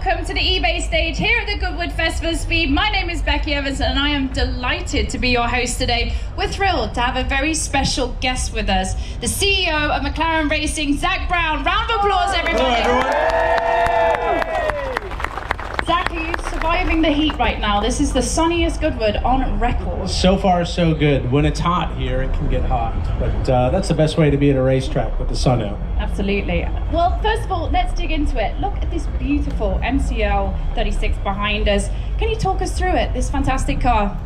welcome to the eBay stage here at the Goodwood Festival of Speed. My name is Becky Evans and I am delighted to be your host today. We're thrilled to have a very special guest with us, the CEO of McLaren Racing, Zak Brown. Round of applause, everybody. Hello, everyone. Zak, are you surviving the heat right now? This is the sunniest Goodwood on record. So far, so good. When it's hot here, it can get hot. But that's the best way to be at a racetrack with the sun out. Absolutely. Well, first of all, let's dig into it. Look at this beautiful MCL 36 behind us. Can you talk us through it, this fantastic car?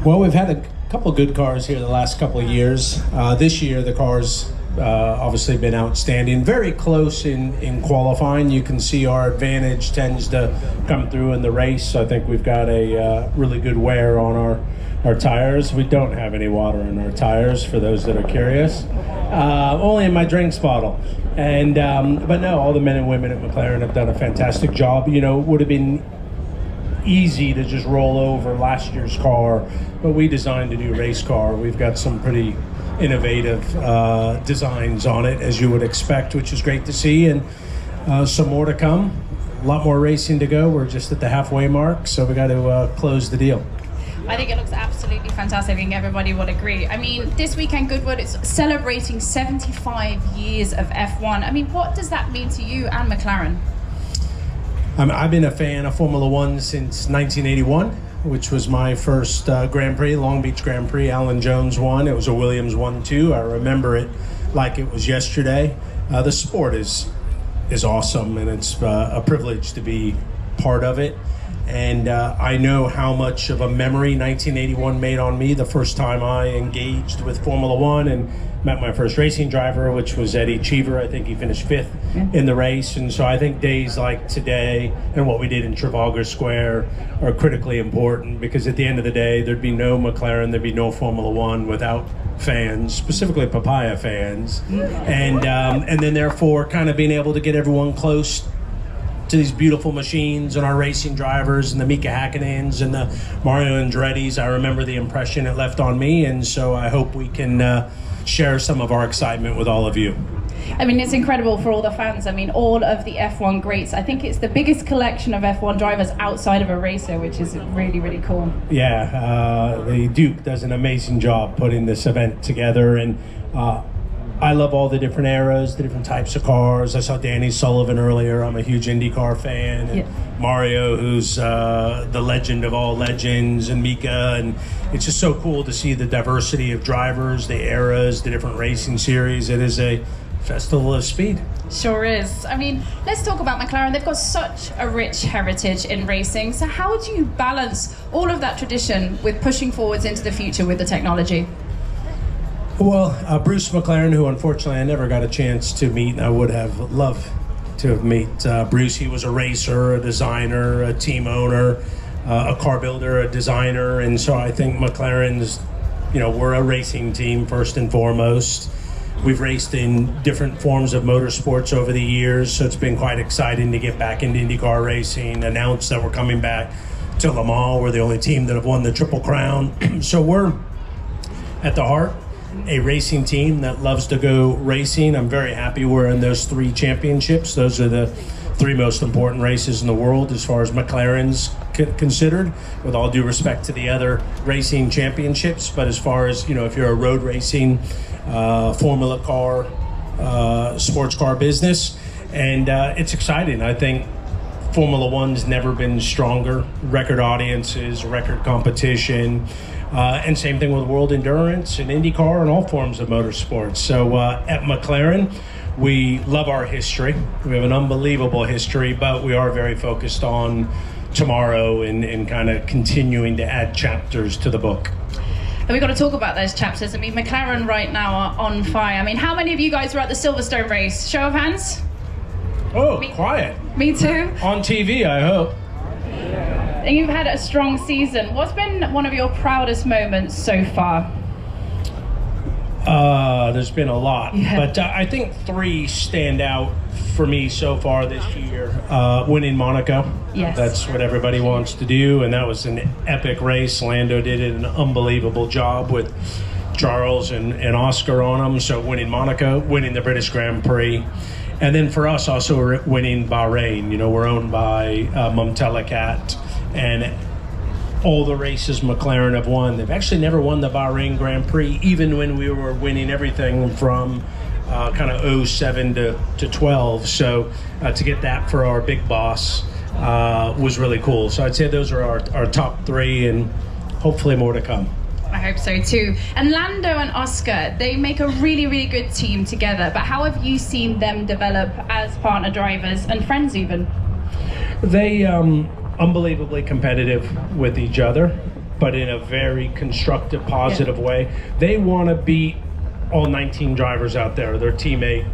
Well, we've had a couple good cars here the last couple of years. This year, the car's obviously been outstanding. Very close in qualifying. You can see our advantage tends to come through in the race. I think we've got a really good wear on our tires. We don't have any water in our tires, for those that are curious. Only in my drinks bottle. And but no, all the men and women at McLaren have done a fantastic job. You know, it would have been easy to just roll over last year's car, but we designed a new race car. We've got some pretty innovative designs on it, as you would expect, which is great to see, and some more to come. A lot more racing to go. We're just at the halfway mark, so we got to close the deal. I think it looks absolutely fantastic. I think everybody would agree. I mean, this weekend, Goodwood, it's celebrating 75 years of F1. I mean, what does that mean to you and McLaren? I've been a fan of Formula One since 1981, which was my first Grand Prix, Long Beach Grand Prix. Alan Jones won. It was a Williams 1-2. I remember it like it was yesterday. The sport is awesome, and it's a privilege to be part of it. And I know how much of a memory 1981 made on me the first time I engaged with Formula One and met my first racing driver, which was Eddie Cheever. I think he finished 5th in the race. And so I think days like today and what we did in Trafalgar Square are critically important, because at the end of the day, there'd be no McLaren, there'd be no Formula One without fans, specifically Papaya fans. And then therefore kind of being able to get everyone close to these beautiful machines and our racing drivers and the Mika Häkkinens and the Mario Andretti's. I remember the impression it left on me, and so I hope we can share some of our excitement with all of you. I mean, it's incredible for all the fans. I mean, all of the F1 greats. I think it's the biggest collection of F1 drivers outside of a racer, which is really, really cool. Yeah, the Duke does an amazing job putting this event together, and I love all the different eras, the different types of cars. I saw Danny Sullivan earlier. I'm a huge IndyCar fan. And Mario, who's the legend of all legends, and Mika. And it's just so cool to see the diversity of drivers, the eras, the different racing series. It is a festival of speed. Sure is. I mean, let's talk about McLaren. They've got such a rich heritage in racing. So how do you balance all of that tradition with pushing forwards into the future with the technology? Well, Bruce McLaren, who unfortunately I never got a chance to meet, and I would have loved to have met Bruce. He was a racer, a designer, a team owner, a car builder, a designer, and so I think McLaren's, you know, we're a racing team first and foremost. We've raced in different forms of motorsports over the years, so it's been quite exciting to get back into IndyCar racing, announce that we're coming back to Le Mans. We're the only team that have won the Triple Crown. So we're, at the heart, a racing team that loves to go racing. I'm very happy we're in those 3 championships. Those are the 3 most important races in the world as far as McLaren's considered, with all due respect to the other racing championships. But as far as, you know, if you're a road racing, formula car, sports car business, and it's exciting. I think Formula One's never been stronger. Record audiences, record competition, and same thing with World Endurance and IndyCar and all forms of motorsports. So at McLaren, we love our history. We have an unbelievable history, but we are very focused on tomorrow and kind of continuing to add chapters to the book. And we've got to talk about those chapters. I mean, McLaren right now are on fire. I mean, how many of you guys were at the Silverstone race? Show of hands? Oh, quiet. Me too. On TV, I hope. And you've had a strong season. What's been one of your proudest moments so far? There's been a lot, but I think 3 stand out for me so far this year. Winning Monaco. Yes. That's what everybody wants to do, and that was an epic race. Lando did an unbelievable job with Charles and Oscar on them. So winning Monaco, winning the British Grand Prix, And then for us, also we're winning Bahrain. You know, we're owned by Mumtalakat, and all the races McLaren have won. They've actually never won the Bahrain Grand Prix, even when we were winning everything from kind of 07 to 12. So to get that for our big boss was really cool. So I'd say those are our top three, and hopefully more to come. I hope so too. And Lando and Oscar, they make a really, really good team together. But how have you seen them develop as partner drivers and friends even? They unbelievably competitive with each other, but in a very constructive, positive way. They want to beat all 19 drivers out there, their teammate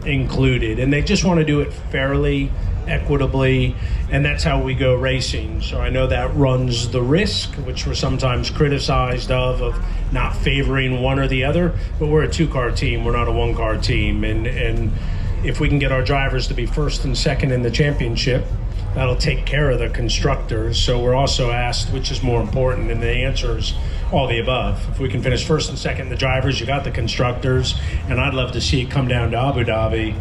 included, and they just want to do it fairly, equitably, and that's how we go racing. So I know that runs the risk, which we're sometimes criticized of not favoring one or the other, but we're a two-car team, we're not a one-car team, and if we can get our drivers to be first and second in the championship, that'll take care of the constructors. So we're also asked which is more important, and the answer is all the above. If we can finish first and second in the drivers, you got the constructors, and I'd love to see it come down to Abu Dhabi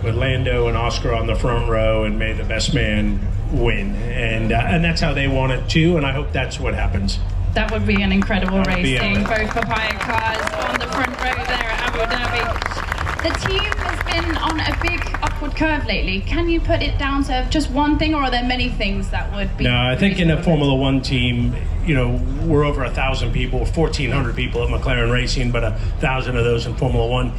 with Lando and Oscar on the front row, and may the best man win. And that's how they want it too, and I hope that's what happens. That would be an incredible race, seeing both papaya cars on the front row there at Abu Dhabi. The team has been on a big upward curve lately. Can you put it down to just one thing, or are there many things that would be? No, I think in a Formula One team, you know, we're over 1,000 people, 1,400 people at McLaren Racing, but 1,000 of those in Formula One.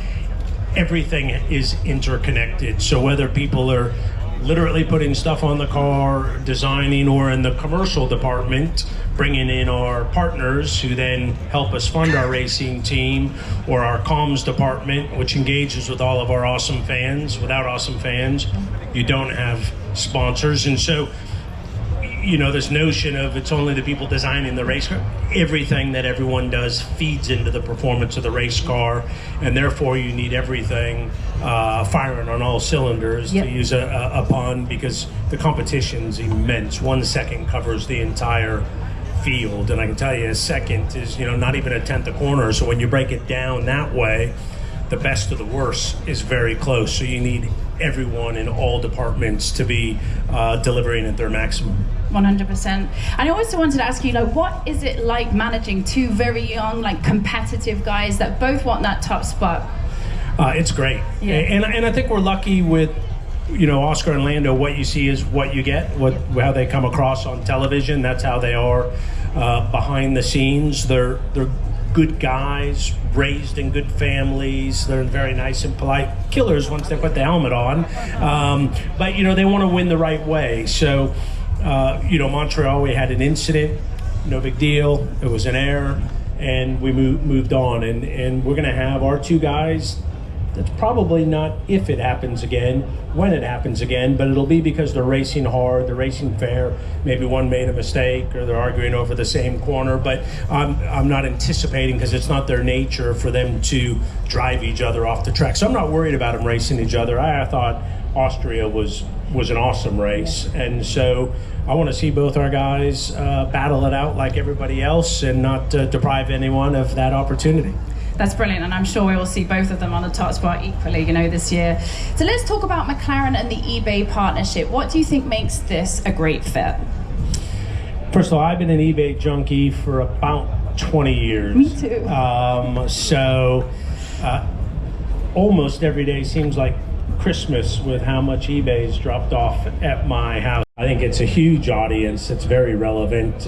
Everything is interconnected. So whether people are literally putting stuff on the car, designing, or in the commercial department, bringing in our partners who then help us fund our racing team, or our comms department, which engages with all of our awesome fans. Without awesome fans, you don't have sponsors. And so, you know, this notion of it's only the people designing the race car, everything that everyone does feeds into the performance of the race car, and therefore you need everything firing on all cylinders, to use a pun, because the competition's immense. 1 second covers the entire field, and I can tell you a second is, you know, not even a tenth a corner. So when you break it down that way, the best of the worst is very close. So you need everyone in all departments to be delivering at their maximum. 100%. And I also wanted to ask you, like, what is it like managing two very young, like, competitive guys that both want that top spot? It's great. Yeah. And I think we're lucky with, you know, Oscar and Lando. What you see is what you get, how they come across on television. That's how they are behind the scenes. They're good guys, raised in good families. They're very nice and polite killers once they put the helmet on. But, you know, they want to win the right way. So, you know, Montreal, we had an incident, no big deal. It was an error, and we moved on. And we're going to have our two guys. That's probably not if it happens again, when it happens again, but it'll be because they're racing hard, they're racing fair. Maybe one made a mistake, or they're arguing over the same corner, but I'm not anticipating, because it's not their nature for them to drive each other off the track. So I'm not worried about them racing each other. I thought Austria was an awesome race, and so I want to see both our guys battle it out like everybody else, and not deprive anyone of that opportunity. That's brilliant, and I'm sure we will see both of them on the top spot equally, you know, this year. So let's talk about McLaren and the eBay partnership. What do you think makes this a great fit? First of all, I've been an eBay junkie for about 20 years. Me too. Almost every day seems like Christmas with how much eBay's dropped off at my house. I think it's a huge audience that's very relevant,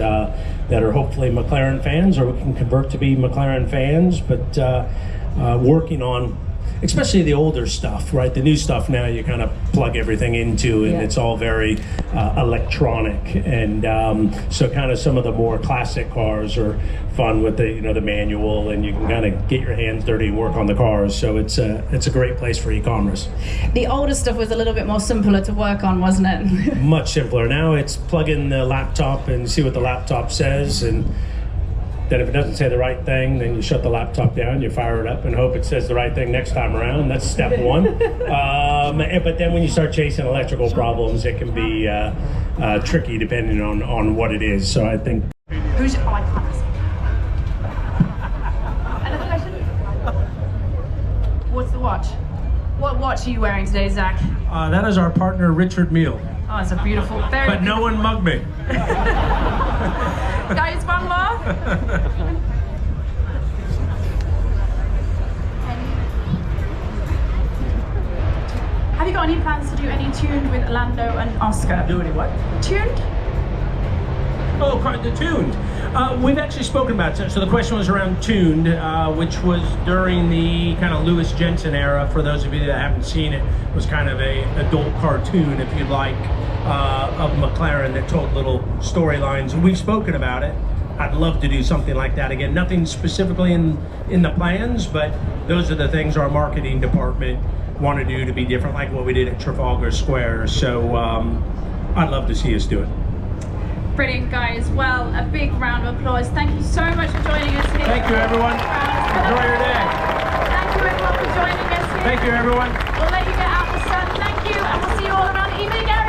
that are hopefully McLaren fans, or we can convert to be McLaren fans, but working on especially the older stuff, right? The new stuff now you kind of plug everything into, and it's all very electronic. And so kind of some of the more classic cars are fun with the, you know, the manual, and you can kind of get your hands dirty and work on the cars. So it's a great place for e-commerce. The older stuff was a little bit more simpler to work on, wasn't it? Much simpler. Now it's plug in the laptop and see what the laptop says, and then if it doesn't say the right thing, then you shut the laptop down, you fire it up, and hope it says the right thing next time around. That's step one. But then when you start chasing electrical problems, it can be tricky depending on what it is. So I think... Who's... Oh, I can't listen. Another question? What's the watch? What watch are you wearing today, Zach? That is our partner, Richard Mille. Oh, it's a beautiful, very But no one mugged me. Guys, one more. Have you got any plans to do any tuned with Lando and Oscar? Do any what? Tuned? Oh, the tuned. We've actually spoken about it. So the question was around tuned, which was during the kind of Lewis Jensen era. For those of you that haven't seen it, was kind of a adult cartoon, if you'd like, of McLaren that told little storylines. And we've spoken about it. I'd love to do something like that again. Nothing specifically in the plans, but those are the things our marketing department want to do to be different, like what we did at Trafalgar Square. So I'd love to see us do it. Brilliant, guys. Well, a big round of applause. Thank you so much for joining us here. Thank you, everyone. Enjoy your day. Thank you, everyone, for joining us here. Thank you, everyone. We'll let you get out the sun. Thank you, and we'll see you all around Evening Garage.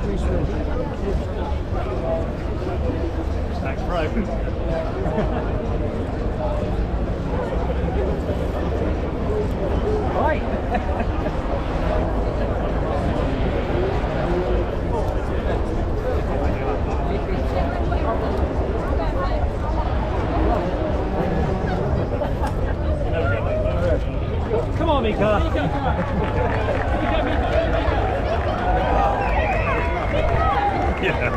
Thanks for open. Come on, Mika. Yeah.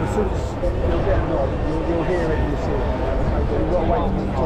As soon as you'll get a nod, you'll hear it and you'll see it. You've got to wait for the